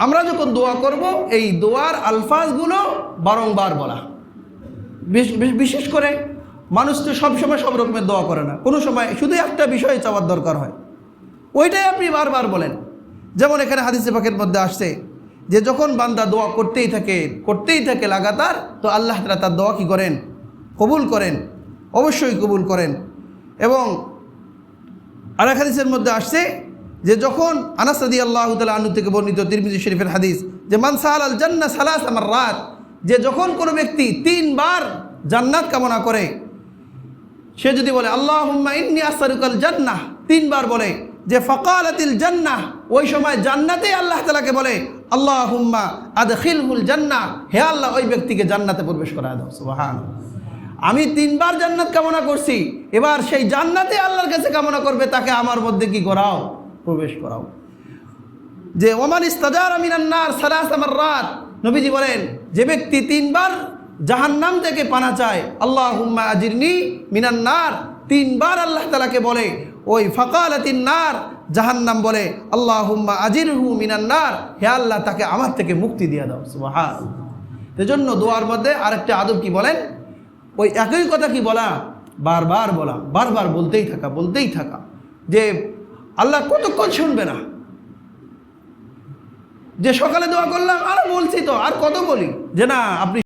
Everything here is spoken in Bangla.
আমরা যখন দোয়া করব এই দোয়ার আলফাজগুলো বারংবার বলা। বিশেষ করে মানুষ তো সবসময় সব রকমের দোয়া করে না, কোনো সময় শুধু একটা বিষয়ে চাওয়ার দরকার হয়, ওইটাই আপনি বারবার বলেন। যেমন এখানে হাদিসে পাকের মধ্যে আসছে যে যখন বান্দা দোয়া করতেই থাকে লাগাতার, তো আল্লাহ তাআলা তার দোয়া কি করেন? কবুল করেন, অবশ্যই কবুল করেন। এবং আরেক হাদিসের মধ্যে আসছে যে যখন আনাস রাদিয়াল্লাহু তাআলা আনহু থেকে বর্ণিত তিরমিজি শরীফের হাদিস যে মান সাআলাল জান্নাহ সালাসা মাররাত, যে যখন কোনো ব্যক্তি 3 বার জান্নাত কামনা করে, সে যদি বলে আল্লাহুম্মা ইন্নী আসআলুকাল জান্নাহ, 3 বার বলে যে ফাকালাতিল জান্নাহ, ওই সময় জান্নাতে আল্লাহ তাআলাকে বলে আল্লাহুম্মা আদখিলহুল জান্নাহ, হে আল্লাহ ওই ব্যক্তিকে জান্নাতে প্রবেশ করায় দাও। সুবহানাল্লাহ। আমি 3 বার জান্নাত কামনা করছি, এবার সেই জান্নাতে আল্লাহর কাছে কামনা করবে তাকে আমার মধ্যে কি করাও? প্রবেশ করাও। যে ওমান ইস্তাজারা মিনান নার সালাসা মাররাত, নবীজি বলেন যে ব্যক্তি 3 বার জাহান্নাম থেকে পানা চায়, আল্লাহুম্মা আজিরনি মিনান নার, 3 বার আল্লাহ তাআলাকে বলে, ওই ফাকালাতিন নার, জাহান্নাম বলে আল্লাহুম্মা আজিরহু মিনান নার, হে আল্লাহ তাকে আমার থেকে মুক্তি দিয়ে দাও। সুবহানাল্লাহ। এজন্য দোয়ার মধ্যে আরেকটা আদব কি বলেন? ওই একই কথা কি বলা? বারবার বলা, বারবার বলতেই থাকা। যে আল্লাহ কতক্ষণ শুনবে না? যে সকালে দোয়া করলাম আর বলছি তো আর কত বলি, যে না আপনি